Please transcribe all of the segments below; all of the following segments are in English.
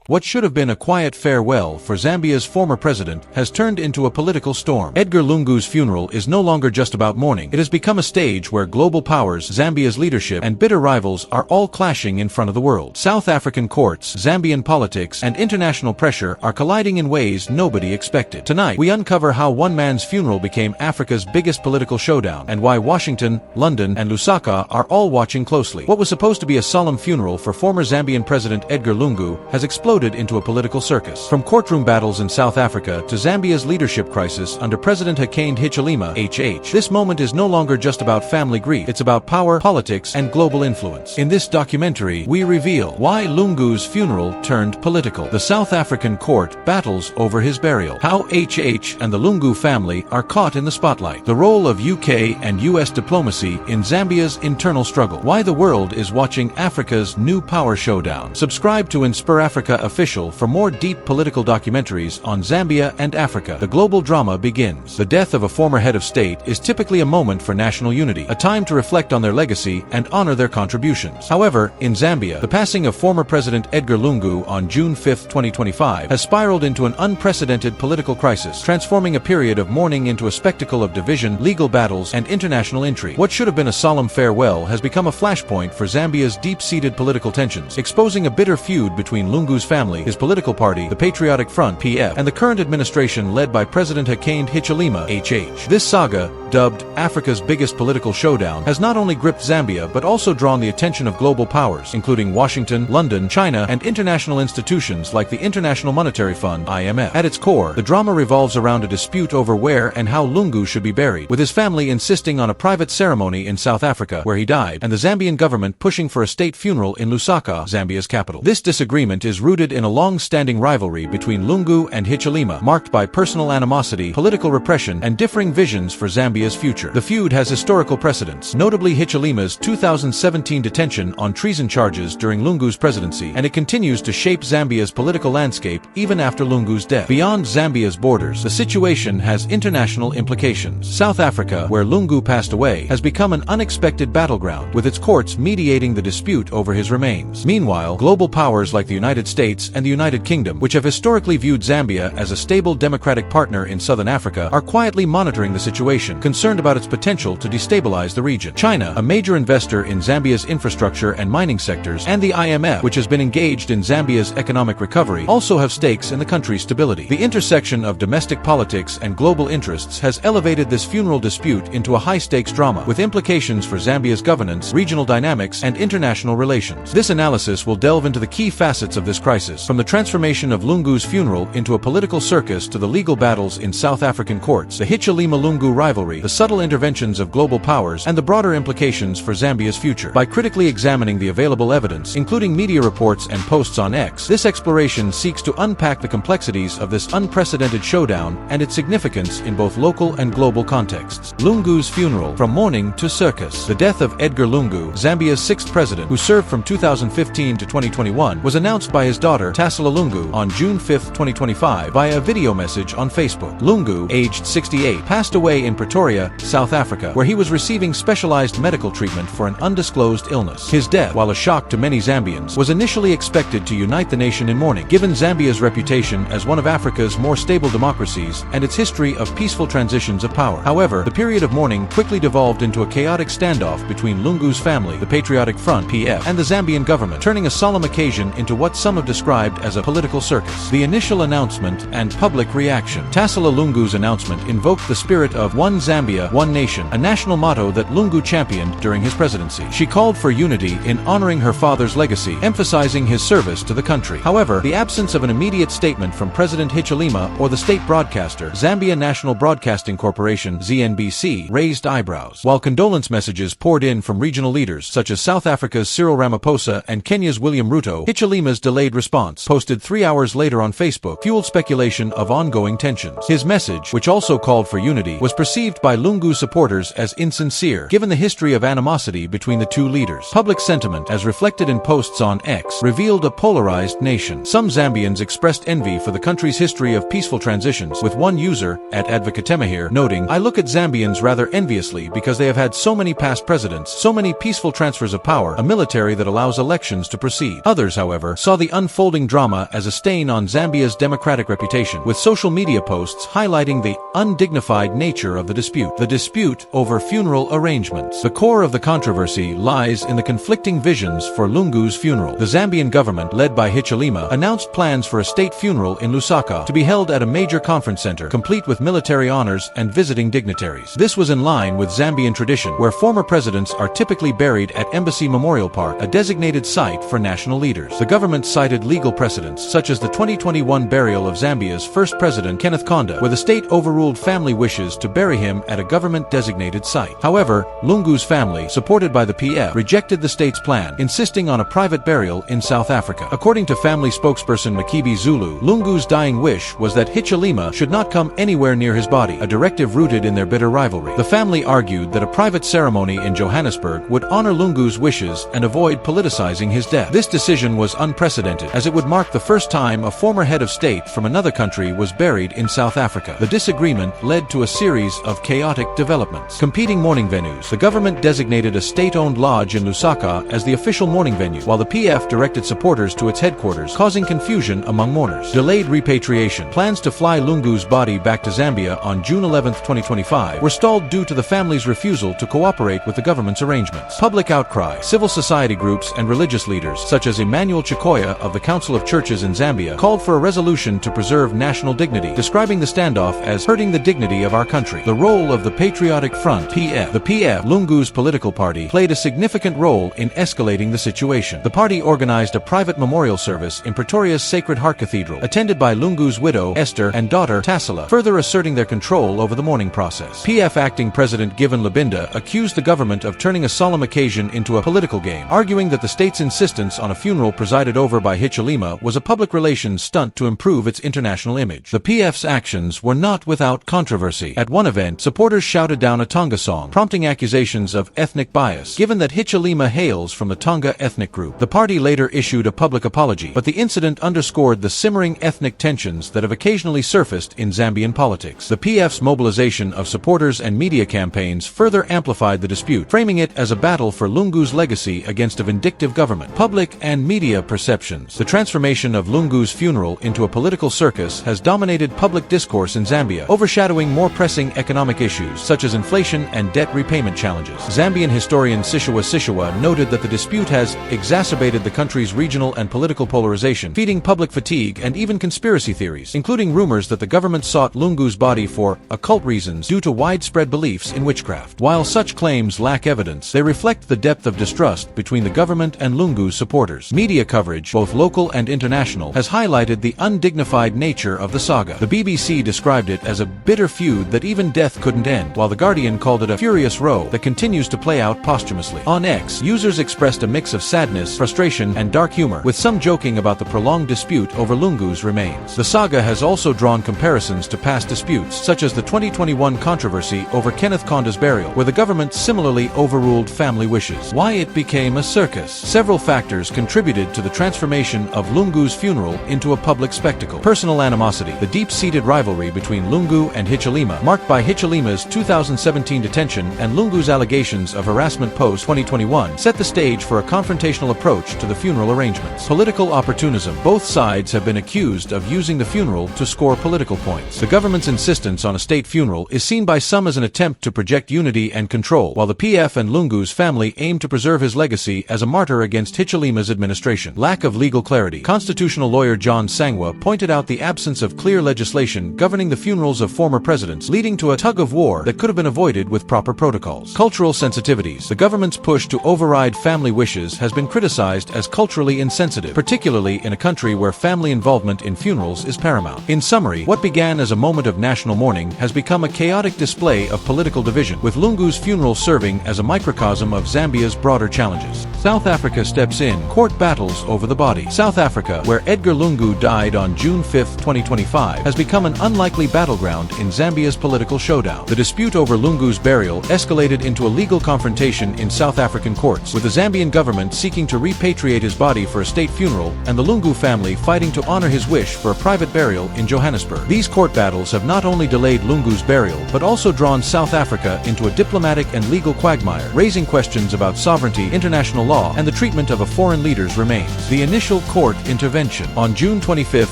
What should have been a quiet farewell for Zambia's former president has turned into a political storm. Edgar Lungu's funeral is no longer just about mourning. It has become a stage where global powers, Zambia's leadership, and bitter rivals are all clashing in front of the world. South African courts, Zambian politics, and international pressure are colliding in ways nobody expected. Tonight, we uncover how one man's funeral became Africa's biggest political showdown, and why Washington, London, and Lusaka are all watching closely. What was supposed to be a solemn funeral for former Zambian President Edgar Lungu has exploded into a political circus. From courtroom battles in South Africa to Zambia's leadership crisis under President Hakainde Hichilema (HH), this moment is no longer just about family grief. It's about power, politics, and global influence. In this documentary, we reveal why Lungu's funeral turned political. The South African court battles over his burial. How HH and the Lungu family are caught in the spotlight. The role of UK and US diplomacy in Zambia's internal struggle. Why the world is watching Africa's new power showdown. Subscribe to InspirAfrica Official for more deep political documentaries on Zambia and Africa. The global drama begins. The death of a former head of state is typically a moment for national unity, a time to reflect on their legacy and honor their contributions. However, in Zambia, the passing of former President Edgar Lungu on June 5, 2025 has spiraled into an unprecedented political crisis, transforming a period of mourning into a spectacle of division, legal battles, and international intrigue. What should have been a solemn farewell has become a flashpoint for Zambia's deep-seated political tensions, exposing a bitter feud between Lungu's family, his political party, the Patriotic Front (PF), and the current administration led by President Hakainde Hichilema (HH). This saga, dubbed Africa's biggest political showdown, has not only gripped Zambia but also drawn the attention of global powers, including Washington, London, China, and international institutions like the International Monetary Fund (IMF). At its core, the drama revolves around a dispute over where and how Lungu should be buried, with his family insisting on a private ceremony in South Africa, where he died, and the Zambian government pushing for a state funeral in Lusaka, Zambia's capital. This disagreement is rooted in a long-standing rivalry between Lungu and Hichilema, marked by personal animosity, political repression, and differing visions for Zambia's future. The feud has historical precedents, notably Hichilema's 2017 detention on treason charges during Lungu's presidency, and it continues to shape Zambia's political landscape even after Lungu's death. Beyond Zambia's borders, the situation has international implications. South Africa, where Lungu passed away, has become an unexpected battleground, with its courts mediating the dispute over his remains. Meanwhile, global powers like the United States and the United Kingdom, which have historically viewed Zambia as a stable democratic partner in southern Africa, are quietly monitoring the situation, concerned about its potential to destabilize the region. China, a major investor in Zambia's infrastructure and mining sectors, and the IMF, which has been engaged in Zambia's economic recovery, also have stakes in the country's stability. The intersection of domestic politics and global interests has elevated this funeral dispute into a high-stakes drama, with implications for Zambia's governance, regional dynamics, and international relations. This analysis will delve into the key facets of this crisis, from the transformation of Lungu's funeral into a political circus to the legal battles in South African courts, the Hichilema-Lungu rivalry, the subtle interventions of global powers, and the broader implications for Zambia's future. By critically examining the available evidence, including media reports and posts on X, this exploration seeks to unpack the complexities of this unprecedented showdown and its significance in both local and global contexts. Lungu's funeral, from mourning to circus. The death of Edgar Lungu, Zambia's sixth president, who served from 2015 to 2021, was announced by his daughter, Tasila Lungu, on June 5, 2025, via a video message on Facebook. Lungu, aged 68, passed away in Pretoria, South Africa, where he was receiving specialized medical treatment for an undisclosed illness. His death, while a shock to many Zambians, was initially expected to unite the nation in mourning, given Zambia's reputation as one of Africa's more stable democracies and its history of peaceful transitions of power. However, the period of mourning quickly devolved into a chaotic standoff between Lungu's family, the Patriotic Front (PF), and the Zambian government, turning a solemn occasion into what some have described as a political circus. The initial announcement and public reaction. Tasila Lungu's announcement invoked the spirit of One Zambia, One Nation, a national motto that Lungu championed during his presidency. She called for unity in honoring her father's legacy, emphasizing his service to the country. However, the absence of an immediate statement from President Hichilema or the state broadcaster, Zambia National Broadcasting Corporation (ZNBC), raised eyebrows. While condolence messages poured in from regional leaders such as South Africa's Cyril Ramaphosa and Kenya's William Ruto, Hichilema's delayed response, posted 3 hours later on Facebook, fueled speculation of ongoing tensions. His message, which also called for unity, was perceived by by Lungu's supporters as insincere, given the history of animosity between the two leaders. Public sentiment, as reflected in posts on X, revealed a polarized nation. Some Zambians expressed envy for the country's history of peaceful transitions, with one user, @Advocatemahir, noting, "I look at Zambians rather enviously because they have had so many past presidents, so many peaceful transfers of power, a military that allows elections to proceed." Others, however, saw the unfolding drama as a stain on Zambia's democratic reputation, with social media posts highlighting the undignified nature of the dispute. The dispute over funeral arrangements. The core of the controversy lies in the conflicting visions for Lungu's funeral. The Zambian government, led by Hichilema, announced plans for a state funeral in Lusaka to be held at a major conference center, complete with military honors and visiting dignitaries. This was in line with Zambian tradition, where former presidents are typically buried at Embassy Memorial Park, a designated site for national leaders. The government cited legal precedents, such as the 2021 burial of Zambia's first president, Kenneth Kaunda, where the state overruled family wishes to bury him at a government-designated site. However, Lungu's family, supported by the PF, rejected the state's plan, insisting on a private burial in South Africa. According to family spokesperson Makibi Zulu, Lungu's dying wish was that Hichilema should not come anywhere near his body, a directive rooted in their bitter rivalry. The family argued that a private ceremony in Johannesburg would honor Lungu's wishes and avoid politicizing his death. This decision was unprecedented, as it would mark the first time a former head of state from another country was buried in South Africa. The disagreement led to a series of chaotic developments. Competing mourning venues. The government designated a state-owned lodge in Lusaka as the official mourning venue, while the PF directed supporters to its headquarters, causing confusion among mourners. Delayed repatriation. Plans to fly Lungu's body back to Zambia on June 11, 2025 were stalled due to the family's refusal to cooperate with the government's arrangements. Public outcry. Civil society groups and religious leaders, such as Emmanuel Chikoya of the Council of Churches in Zambia, called for a resolution to preserve national dignity, describing the standoff as hurting the dignity of our country. The role of the Patriotic Front (PF). The PF, Lungu's political party, played a significant role in escalating the situation. The party organized a private memorial service in Pretoria's Sacred Heart Cathedral, attended by Lungu's widow, Esther, and daughter, Tassila, further asserting their control over the mourning process. PF acting President Given Labinda accused the government of turning a solemn occasion into a political game, arguing that the state's insistence on a funeral presided over by Hichilema was a public relations stunt to improve its international image. The PF's actions were not without controversy. At one event, supporters shouted down a Tonga song, prompting accusations of ethnic bias, given that Hichilema hails from the Tonga ethnic group. The party later issued a public apology, but the incident underscored the simmering ethnic tensions that have occasionally surfaced in Zambian politics. The PF's mobilization of supporters and media campaigns further amplified the dispute, framing it as a battle for Lungu's legacy against a vindictive government. Public and media perceptions. The transformation of Lungu's funeral into a political circus has dominated public discourse in Zambia, overshadowing more pressing economic issues such as inflation and debt repayment challenges. Zambian historian Sishiwa Sishiwa noted that the dispute has exacerbated the country's regional and political polarization, feeding public fatigue and even conspiracy theories, including rumors that the government sought Lungu's body for occult reasons due to widespread beliefs in witchcraft. While such claims lack evidence, they reflect the depth of distrust between the government and Lungu's supporters. Media coverage, both local and international, has highlighted the undignified nature of the saga. The BBC described it as a bitter feud that even death couldn't end, while The Guardian called it a furious row that continues to play out posthumously. On X, users expressed a mix of sadness, frustration, and dark humor, with some joking about the prolonged dispute over Lungu's remains. The saga has also drawn comparisons to past disputes, such as the 2021 controversy over Kenneth Kaunda's burial, where the government similarly overruled family wishes. Why it became a circus. Several factors contributed to the transformation of Lungu's funeral into a public spectacle. Personal animosity. The deep-seated rivalry between Lungu and Hichilema, marked by Hichilema's 2017 detention and Lungu's allegations of harassment post-2021, set the stage for a confrontational approach to the funeral arrangements. Political opportunism. Both sides have been accused of using the funeral to score political points. The government's insistence on a state funeral is seen by some as an attempt to project unity and control, while the PF and Lungu's family aim to preserve his legacy as a martyr against Hichilema's administration. Lack of legal clarity. Constitutional lawyer John Sangwa pointed out the absence of clear legislation governing the funerals of former presidents, leading to a tug-of-war that could have been avoided with proper protocols. Cultural sensitivities. The government's push to override family wishes has been criticized as culturally insensitive, particularly in a country where family involvement in funerals is paramount. In summary, what began as a moment of national mourning has become a chaotic display of political division, with Lungu's funeral serving as a microcosm of Zambia's broader challenges. South Africa steps in. Court battles over the body. South Africa, where Edgar Lungu died on June 5, 2025, has become an unlikely battleground in Zambia's political showdown. Showdown. The dispute over Lungu's burial escalated into a legal confrontation in South African courts, with the Zambian government seeking to repatriate his body for a state funeral and the Lungu family fighting to honor his wish for a private burial in Johannesburg. These court battles have not only delayed Lungu's burial, but also drawn South Africa into a diplomatic and legal quagmire, raising questions about sovereignty, international law, and the treatment of a foreign leader's remains. The initial court intervention. On June 25,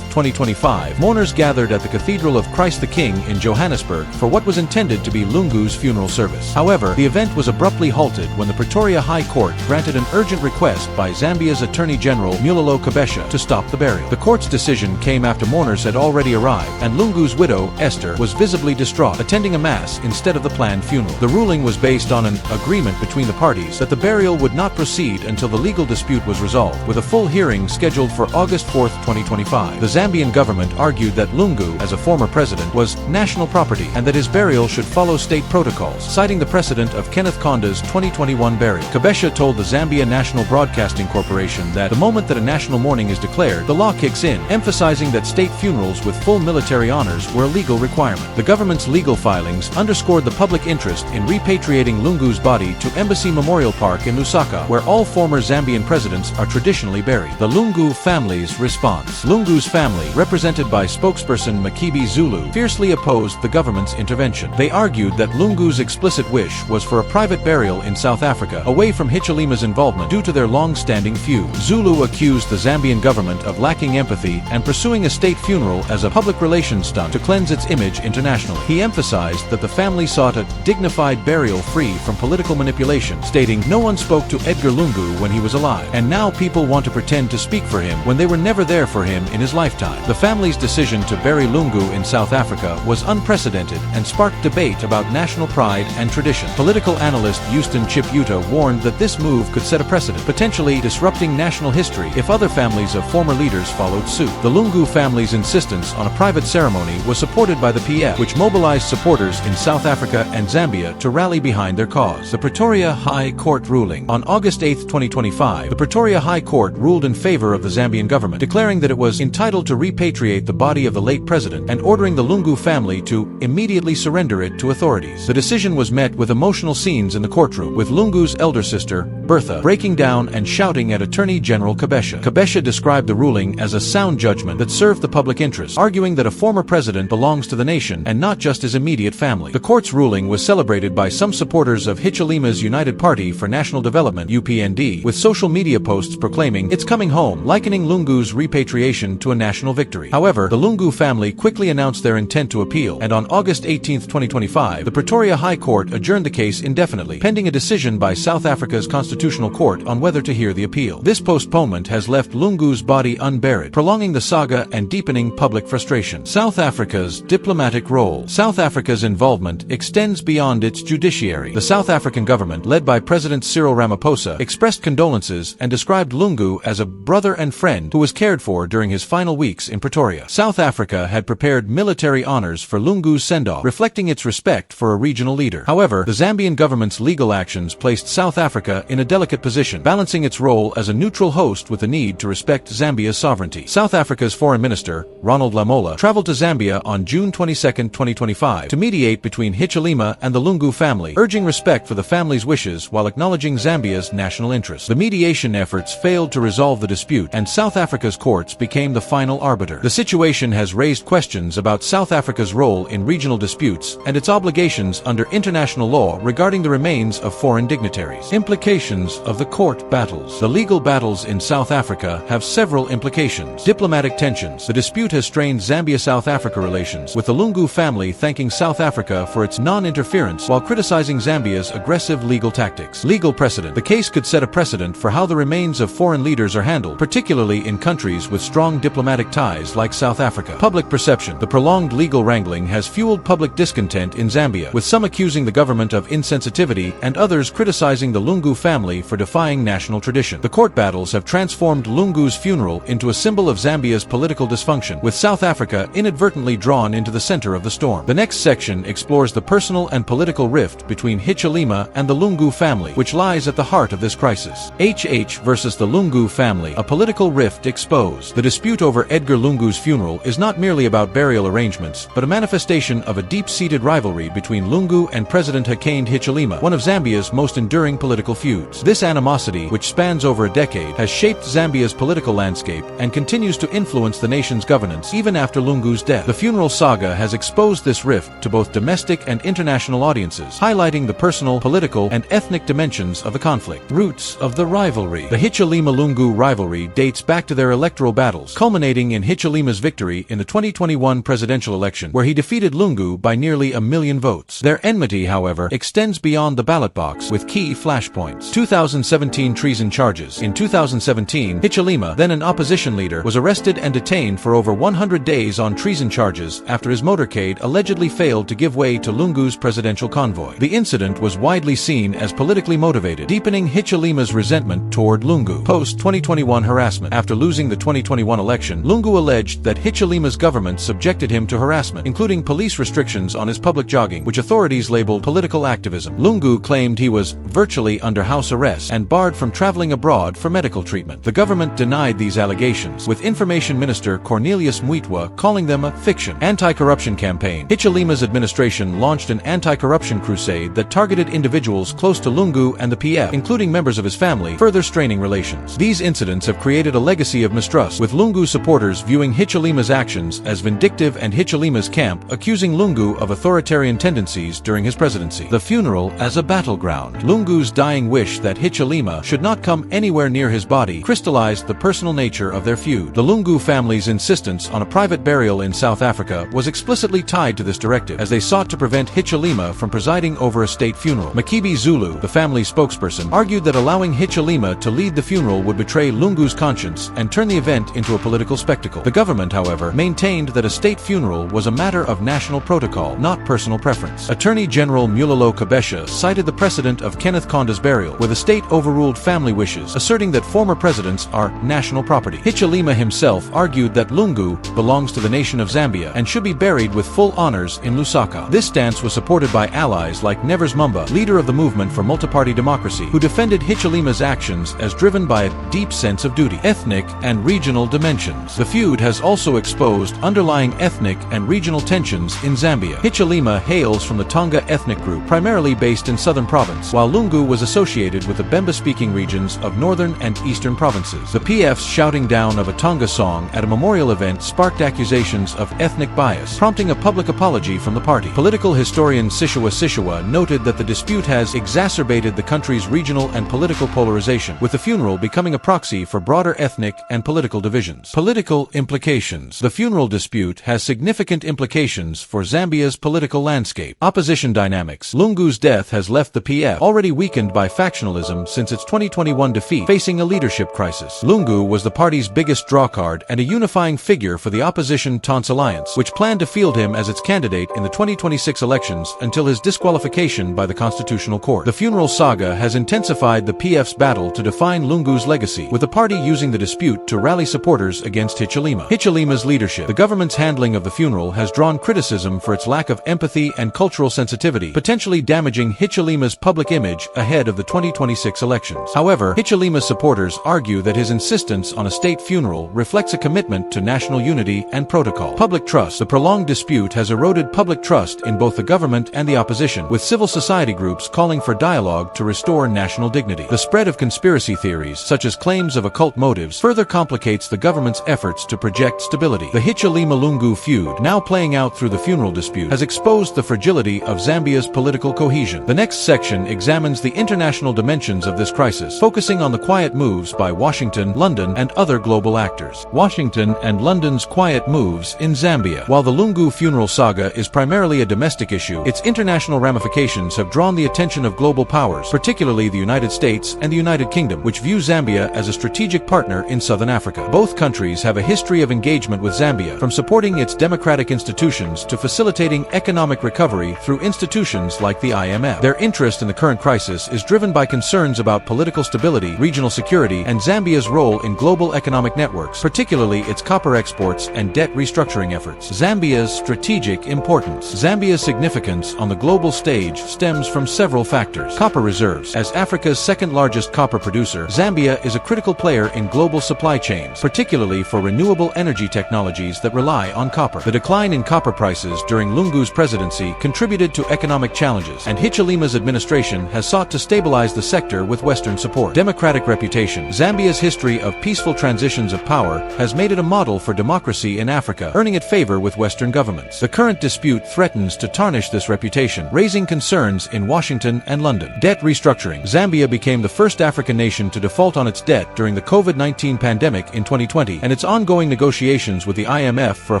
2025, mourners gathered at the Cathedral of Christ the King in Johannesburg for what was intended to be Lungu's funeral service. However, the event was abruptly halted when the Pretoria High Court granted an urgent request by Zambia's Attorney General Mulalo Kabesha to stop the burial. The court's decision came after mourners had already arrived, and Lungu's widow, Esther, was visibly distraught, attending a mass instead of the planned funeral. The ruling was based on an agreement between the parties that the burial would not proceed until the legal dispute was resolved, with a full hearing scheduled for August 4, 2025. The Zambian government argued that Lungu, as a former president, was national property and that his burial should follow state protocols, citing the precedent of Kenneth Kanda's 2021 burial. Kabesha told the Zambia National Broadcasting Corporation that the moment that a national mourning is declared, the law kicks in, emphasizing that state funerals with full military honors were a legal requirement. The government's legal filings underscored the public interest in repatriating Lungu's body to Embassy Memorial Park in Lusaka, where all former Zambian presidents are traditionally buried. The Lungu family's response. Lungu's family, represented by spokesperson Makibi Zulu, fiercely opposed the government's intervention. They argued that Lungu's explicit wish was for a private burial in South Africa, away from Hichilema's involvement due to their long-standing feud. Zulu accused the Zambian government of lacking empathy and pursuing a state funeral as a public relations stunt to cleanse its image internationally. He emphasized that the family sought a dignified burial free from political manipulation, stating, "No one spoke to Edgar Lungu when he was alive, and now people want to pretend to speak for him when they were never there for him in his lifetime." The family's decision to bury Lungu in South Africa was unprecedented and sparked debate about national pride and tradition. Political analyst Houston Chip Yuta warned that this move could set a precedent, potentially disrupting national history if other families of former leaders followed suit. The Lungu family's insistence on a private ceremony was supported by the PF, which mobilized supporters in South Africa and Zambia to rally behind their cause. The Pretoria High Court ruling. On August 8, 2025, the Pretoria High Court ruled in favor of the Zambian government, declaring that it was entitled to repatriate the body of the late president and ordering the Lungu family to immediately surrender it to authorities. The decision was met with emotional scenes in the courtroom, with Lungu's elder sister, Bertha, breaking down and shouting at Attorney General Kabesha. Kabesha described the ruling as a sound judgment that served the public interest, arguing that a former president belongs to the nation and not just his immediate family. The court's ruling was celebrated by some supporters of Hichilema's United Party for National Development (UPND), with social media posts proclaiming, "It's coming home," likening Lungu's repatriation to a national victory. However, the Lungu family quickly announced their intent to appeal, and on August 18, 2025, the Pretoria High Court adjourned the case indefinitely, pending a decision by South Africa's Constitutional Court on whether to hear the appeal. This postponement has left Lungu's body unburied, prolonging the saga and deepening public frustration. South Africa's diplomatic role. South Africa's involvement extends beyond its judiciary. The South African government, led by President Cyril Ramaphosa, expressed condolences and described Lungu as a brother and friend who was cared for during his final weeks in Pretoria. South Africa had prepared military honors for Lungu's send-off, reflecting its respect for a regional leader. However, the Zambian government's legal actions placed South Africa in a delicate position, balancing its role as a neutral host with the need to respect Zambia's sovereignty. South Africa's Foreign Minister, Ronald Lamola, traveled to Zambia on June 22, 2025, to mediate between Hichilema and the Lungu family, urging respect for the family's wishes while acknowledging Zambia's national interests. The mediation efforts failed to resolve the dispute, and South Africa's courts became the final arbiter. The situation has raised questions about South Africa's role in regional disputes and its obligations under international law regarding the remains of foreign dignitaries. Implications of the court battles. The legal battles in South Africa have several implications. Diplomatic tensions. The dispute has strained Zambia-South Africa relations, with the Lungu family thanking South Africa for its non-interference while criticizing Zambia's aggressive legal tactics. Legal precedent. The case could set a precedent for how the remains of foreign leaders are handled, particularly in countries with strong diplomatic ties like South Africa. Public perception. The prolonged legal wrangling has fueled public discontent in Zambia, with some accusing the government of insensitivity and others criticizing the Lungu family for defying national tradition. The court battles have transformed Lungu's funeral into a symbol of Zambia's political dysfunction, with South Africa inadvertently drawn into the center of the storm. The next section explores the personal and political rift between Hichilema and the Lungu family, which lies at the heart of this crisis. HH versus the Lungu family, a political rift exposed. The dispute over Edgar Lungu's funeral is not merely about burial arrangements, but a manifestation of a deep-seated deep-seated rivalry between Lungu and President Hakainde Hichilema, one of Zambia's most enduring political feuds. This animosity, which spans over a decade, has shaped Zambia's political landscape and continues to influence the nation's governance even after Lungu's death. The funeral saga has exposed this rift to both domestic and international audiences, highlighting the personal, political, and ethnic dimensions of the conflict. Roots of the rivalry. The Hichilema-Lungu rivalry dates back to their electoral battles, culminating in Hichilema's victory in the 2021 presidential election, where he defeated Lungu by nearly 1 million votes. Their enmity, however, extends beyond the ballot box, with key flashpoints. 2017 treason charges. In 2017, Hichilema, then an opposition leader, was arrested and detained for over 100 days on treason charges after his motorcade allegedly failed to give way to Lungu's presidential convoy. The incident was widely seen as politically motivated, deepening Hichilema's resentment toward Lungu. Post-2021 harassment. After losing the 2021 election, Lungu alleged that Hichilema's government subjected him to harassment, including police restrictions on his public jogging, which authorities labeled political activism. Lungu claimed he was virtually under house arrest and barred from traveling abroad for medical treatment. The government denied these allegations, with Information Minister Cornelius Muitwa calling them a fiction. Anti-corruption campaign. Hichilema's administration launched an anti-corruption crusade that targeted individuals close to Lungu and the PF, including members of his family, further straining relations. These incidents have created a legacy of mistrust, with Lungu supporters viewing Hichilema's actions as vindictive and Hichilema's camp accusing Lungu of authoritarian tendencies during his presidency. The funeral as a battleground. Lungu's dying wish that Hichilema should not come anywhere near his body crystallized the personal nature of their feud. The Lungu family's insistence on a private burial in South Africa was explicitly tied to this directive, as they sought to prevent Hichilema from presiding over a state funeral. Makibi Zulu, the family's spokesperson, argued that allowing Hichilema to lead the funeral would betray Lungu's conscience and turn the event into a political spectacle. The government, however, maintained that a state funeral was a matter of national protocol, not personal preference. Attorney General Mulalo Kabesha cited the precedent of Kenneth Konda's burial, where the state overruled family wishes, asserting that former presidents are national property. Hichilema himself argued that Lungu belongs to the nation of Zambia and should be buried with full honors in Lusaka. This stance was supported by allies like Nevers Mumba, leader of the movement for multi-party democracy, who defended Hichilema's actions as driven by a deep sense of duty. Ethnic and regional dimensions. The feud has also exposed underlying ethnic and regional tensions in Zambia. Hichilema hails from the Tonga ethnic group, primarily based in southern province, while Lungu was associated with the Bemba-speaking regions of northern and eastern provinces. The PF's shouting down of a Tonga song at a memorial event sparked accusations of ethnic bias, prompting a public apology from the party. Political historian Sishiwa noted that the dispute has exacerbated the country's regional and political polarization, with the funeral becoming a proxy for broader ethnic and political divisions. Political implications. The funeral dispute has significant implications for Zambia's political landscape. Opposition dynamics. Lungu's death has left the PF, already weakened by factionalism since its 2021 defeat, facing a leadership crisis. Lungu was the party's biggest drawcard and a unifying figure for the opposition Tons Alliance, which planned to field him as its candidate in the 2026 elections until his disqualification by the Constitutional Court. The funeral saga has intensified the PF's battle to define Lungu's legacy, with the party using the dispute to rally supporters against Hichilema. Hichilema's leadership. The government's handling of the funeral has drawn criticism for its lack of empathy and cultural sensitivity, potentially damaging Hichilema's public image ahead of the 2026 elections. However, Hichilema's supporters argue that his insistence on a state funeral reflects a commitment to national unity and protocol. Public trust. The prolonged dispute has eroded public trust in both the government and the opposition, with civil society groups calling for dialogue to restore national dignity. The spread of conspiracy theories, such as claims of occult motives, further complicates the government's efforts to project stability. The Hichilema-Lungu feud, now playing out through the funeral dispute, has exposed the fragility of Zambia's political cohesion. The next section examines the international dimensions of this crisis, focusing on the quiet moves by Washington, London, and other global actors. Washington and London's quiet moves in Zambia. While the Lungu funeral saga is primarily a domestic issue, its international ramifications have drawn the attention of global powers, particularly the United States and the United Kingdom, which view Zambia as a strategic partner in southern Africa. Both countries have a history of engagement with Zambia, from supporting its democratic institutions to facilitating economic recovery through institutions like the IMF. Their interest in the current crisis is driven by concerns about political stability, regional security, and Zambia's role in global economic networks, particularly its copper exports and debt restructuring efforts. Zambia's strategic importance. Zambia's significance on the global stage stems from several factors. Copper reserves. As Africa's second-largest copper producer, Zambia is a critical player in global supply chains, particularly for renewable energy technologies that rely on copper. The decline in copper prices during Lungu Lungu's presidency contributed to economic challenges, and Hichilema's administration has sought to stabilize the sector with Western support. Democratic reputation. Zambia's history of peaceful transitions of power has made it a model for democracy in Africa, earning it favor with Western governments. The current dispute threatens to tarnish this reputation, raising concerns in Washington and London. Debt restructuring. Zambia became the first African nation to default on its debt during the COVID-19 pandemic in 2020, and its ongoing negotiations with the IMF for a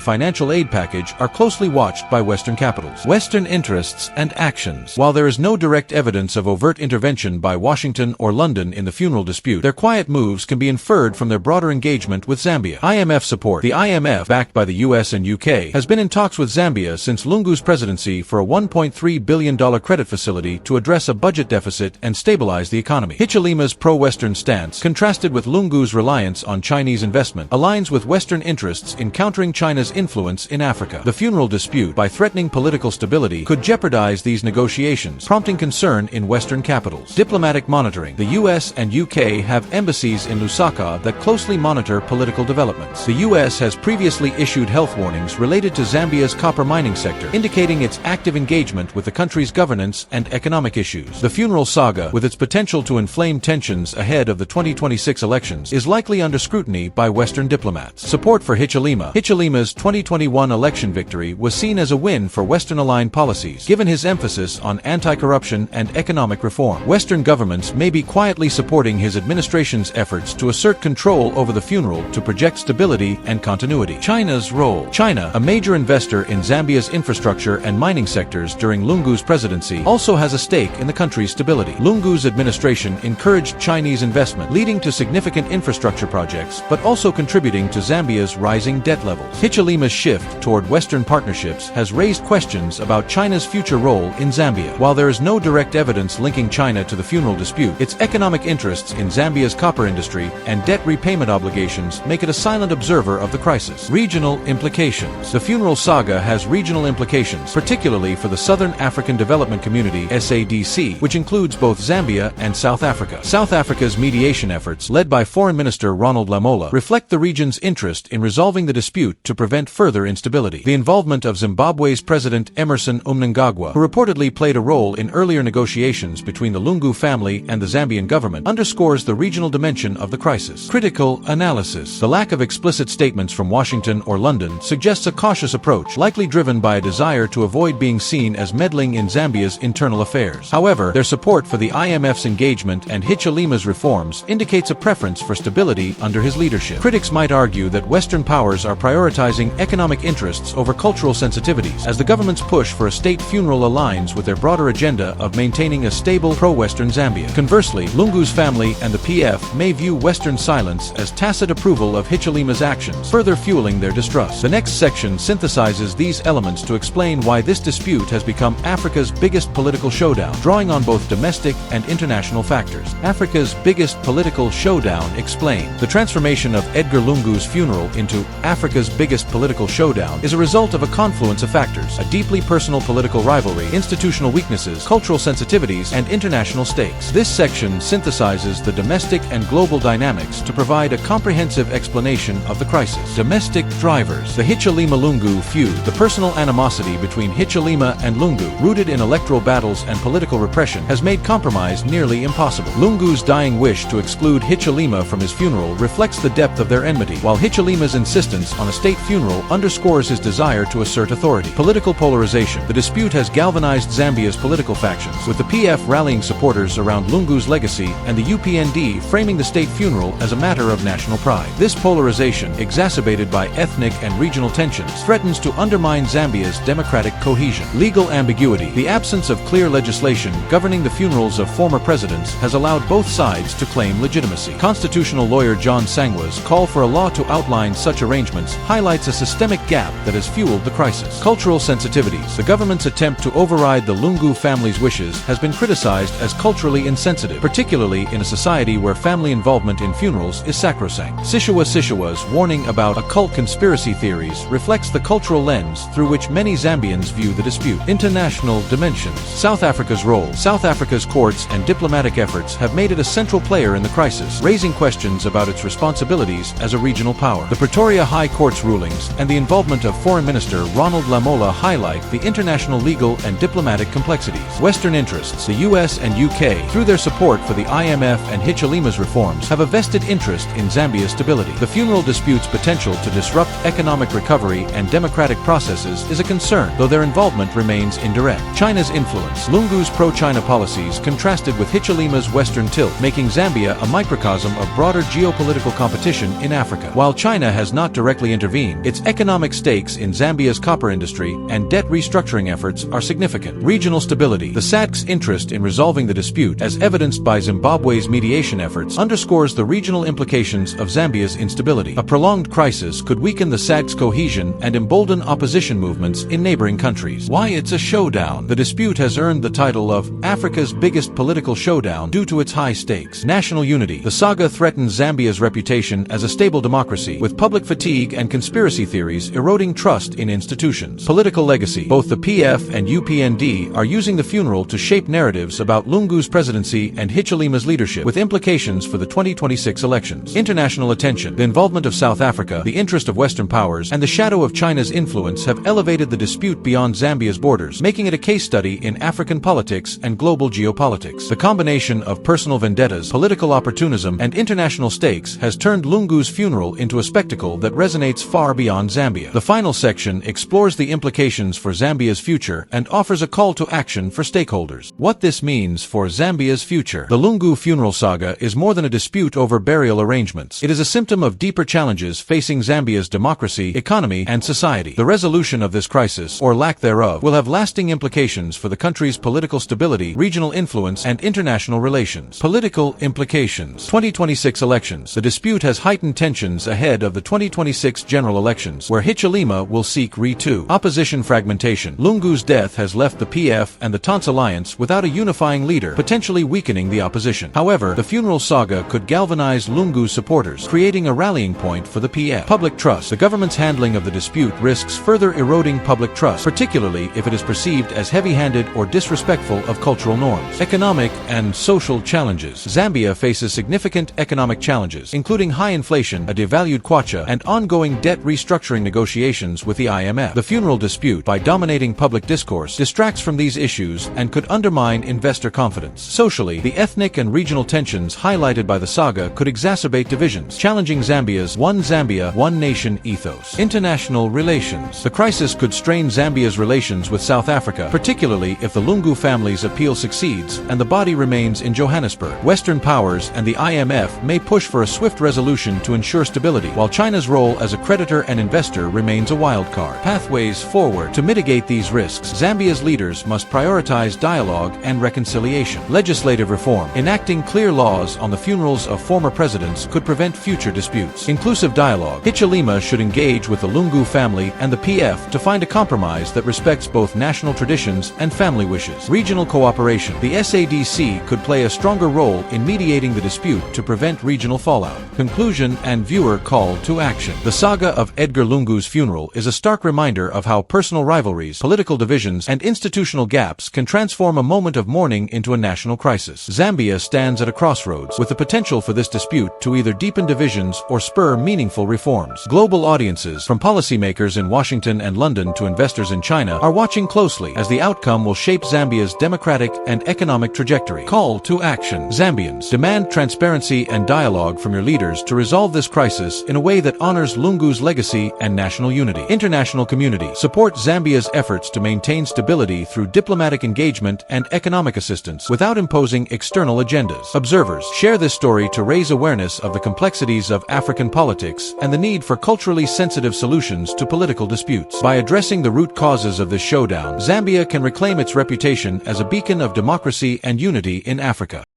financial aid package are closely watched by Western capitals. Western interests and actions. While there is no direct evidence of overt intervention by Washington or London in the funeral dispute, their quiet moves can be inferred from their broader engagement with Zambia. IMF support. The IMF, backed by the US and UK, has been in talks with Zambia since Lungu's presidency for a $1.3 billion credit facility to address a budget deficit and stabilize the economy. Hichilema's pro-Western stance, contrasted with Lungu's reliance on Chinese investment, aligns with Western interests in countering China's influence in Africa. The funeral dispute, by threatening political stability, could jeopardize these negotiations, prompting concern in Western capitals. Diplomatic monitoring. The US and UK have embassies in Lusaka that closely monitor political developments. The US has previously issued health warnings related to Zambia's copper mining sector, indicating its active engagement with the country's governance and economic issues. The funeral saga, with its potential to inflame tensions ahead of the 2026 elections, is likely under scrutiny by Western diplomats. Support for Hichilema. Hichilema's 2021 election victory was seen as a win for Western-aligned policies, given his emphasis on anti-corruption and economic reform. Western governments may be quietly supporting his administration's efforts to assert control over the funeral to project stability and continuity. China's role. China, a major investor in Zambia's infrastructure and mining sectors during Lungu's presidency, also has a stake in the country's stability. Lungu's administration encouraged Chinese investment, leading to significant infrastructure projects, but also contributing to Zambia's rising debt levels. Hichilema's shift toward Western partnerships has raised questions about China's future role in Zambia. While there is no direct evidence linking China to the funeral dispute, its economic interests in Zambia's copper industry and debt repayment obligations make it a silent observer of the crisis. Regional implications. The funeral saga has regional implications, particularly for the Southern African Development Community (SADC), which includes both Zambia and South Africa. South Africa's mediation efforts, led by Foreign Minister Ronald Lamola, reflect the region's interest in resolving the dispute to prevent further instability. The involvement of Zimbabwe's President Emmerson Mnangagwa, who reportedly played a role in earlier negotiations between the Lungu family and the Zambian government, underscores the regional dimension of the crisis. Critical analysis. The lack of explicit statements from Washington or London suggests a cautious approach, likely driven by a desire to avoid being seen as meddling in Zambia's internal affairs. However, their support for the IMF's engagement and Hichilema's reforms indicates a preference for stability under his leadership. Critics might argue that Western powers are prioritizing economic interests over cultural sensitivities, as the government's push for a state funeral aligns with their broader agenda of maintaining a stable, pro-Western Zambia. Conversely, Lungu's family and the PF may view Western silence as tacit approval of Hichilema's actions, further fueling their distrust. The next section synthesizes these elements to explain why this dispute has become Africa's biggest political showdown, drawing on both domestic and international factors. Africa's biggest political showdown explained. The transformation of Edgar Lungu's funeral into Africa's biggest political showdown is a result of a confluence of factors: a deeply personal political rivalry, institutional weaknesses, cultural sensitivities, and international stakes. This section synthesizes the domestic and global dynamics to provide a comprehensive explanation of the crisis. Domestic drivers. The Hichilema-Lungu feud. The personal animosity between Hichilema and Lungu, rooted in electoral battles and political repression, has made compromise nearly impossible. Lungu's dying wish to exclude Hichilema from his funeral reflects the depth of their enmity, while Hichilema's insistence on a state funeral underscores his desire to assert authority. Political polarization. The dispute has galvanized Zambia's political factions, with the PF rallying supporters around Lungu's legacy and the UPND framing the state funeral as a matter of national pride. This polarization, exacerbated by ethnic and regional tensions, threatens to undermine Zambia's democratic cohesion. Legal ambiguity. The absence of clear legislation governing the funerals of former presidents has allowed both sides to claim legitimacy. Constitutional lawyer John Sangwa's call for a law to outline such arrangements highlights a systemic gap that has fueled the crisis. Cultural sensitivities. The government's attempt to override the Lungu family's wishes has been criticized as culturally insensitive, particularly in a society where family involvement in funerals is sacrosanct. Sishiwa's warning about occult conspiracy theories reflects the cultural lens through which many Zambians view the dispute. International dimensions. South Africa's role. South Africa's courts and diplomatic efforts have made it a central player in the crisis, raising questions about its responsibilities as a regional power. The Pretoria High Court's rulings and the involvement of Foreign Minister Ronald Lamola formula highlight the international legal and diplomatic complexities. Western interests, the US and UK, through their support for the IMF and Hichilema's reforms, have a vested interest in Zambia's stability. The funeral dispute's potential to disrupt economic recovery and democratic processes is a concern, though their involvement remains indirect. China's influence. Lungu's pro-China policies contrasted with Hichilema's Western tilt, making Zambia a microcosm of broader geopolitical competition in Africa. While China has not directly intervened, its economic stakes in Zambia's copper industry and debt restructuring efforts are significant. Regional stability. The SADC's interest in resolving the dispute, as evidenced by Zimbabwe's mediation efforts, underscores the regional implications of Zambia's instability. A prolonged crisis could weaken the SADC's cohesion and embolden opposition movements in neighboring countries. Why it's a showdown. The dispute has earned the title of Africa's biggest political showdown due to its high stakes. National unity. The saga threatens Zambia's reputation as a stable democracy, with public fatigue and conspiracy theories eroding trust in institutions. Political legacy. Both the PF and UPND are using the funeral to shape narratives about Lungu's presidency and Hichilema's leadership, with implications for the 2026 elections. International attention. The involvement of South Africa, the interest of Western powers, and the shadow of China's influence have elevated the dispute beyond Zambia's borders, making it a case study in African politics and global geopolitics. The combination of personal vendettas, political opportunism, and international stakes has turned Lungu's funeral into a spectacle that resonates far beyond Zambia. The final section explores the implications for Zambia's future and offers a call to action for stakeholders. What this means for Zambia's future. The Lungu funeral saga is more than a dispute over burial arrangements. It is a symptom of deeper challenges facing Zambia's democracy, economy, and society. The resolution of this crisis, or lack thereof, will have lasting implications for the country's political stability, regional influence, and international relations. Political implications. 2026 elections. The dispute has heightened tensions ahead of the 2026 general elections, where Hichilema will seek re-2. Opposition fragmentation. Lungu's death has left the PF and the TANS alliance without a unifying leader, potentially weakening the opposition. However, the funeral saga could galvanize Lungu's supporters, creating a rallying point for the PF. Public trust. The government's handling of the dispute risks further eroding public trust, particularly if it is perceived as heavy-handed or disrespectful of cultural norms. Economic and social challenges. Zambia faces significant economic challenges, including high inflation, a devalued kwacha, and ongoing debt restructuring negotiations with the IMF. The funeral dispute, by dominating public discourse, distracts from these issues and could undermine investor confidence. Socially, the ethnic and regional tensions highlighted by the saga could exacerbate divisions, challenging Zambia's One Zambia, One Nation ethos. International relations. The crisis could strain Zambia's relations with South Africa, particularly if the Lungu family's appeal succeeds and the body remains in Johannesburg. Western powers and the IMF may push for a swift resolution to ensure stability, while China's role as a creditor and investor remains a wild card. Pathways forward. To mitigate these risks, Zambia's leaders must prioritize dialogue and reconciliation. Legislative reform. Enacting clear laws on the funerals of former presidents could prevent future disputes. Inclusive dialogue. Hichilema should engage with the Lungu family and the PF to find a compromise that respects both national traditions and family wishes. Regional cooperation. The SADC could play a stronger role in mediating the dispute to prevent regional fallout. Conclusion and viewer call to action. The saga of Edgar Lungu's funeral is a stark reminder of how personal rivalries, political divisions, and institutional gaps can transform a moment of mourning into a national crisis. Zambia stands at a crossroads, with the potential for this dispute to either deepen divisions or spur meaningful reforms. Global audiences, from policymakers in Washington and London to investors in China, are watching closely, as the outcome will shape Zambia's democratic and economic trajectory. Call to action. Zambians, demand transparency and dialogue from your leaders to resolve this crisis in a way that honors Lungu's legacy and national unity. International community, support Zambia's efforts to maintain stability through diplomatic engagement and economic assistance without imposing external agendas. Observers, share this story to raise awareness of the complexities of African politics and the need for culturally sensitive solutions to political disputes. By addressing the root causes of this showdown, Zambia can reclaim its reputation as a beacon of democracy and unity in Africa.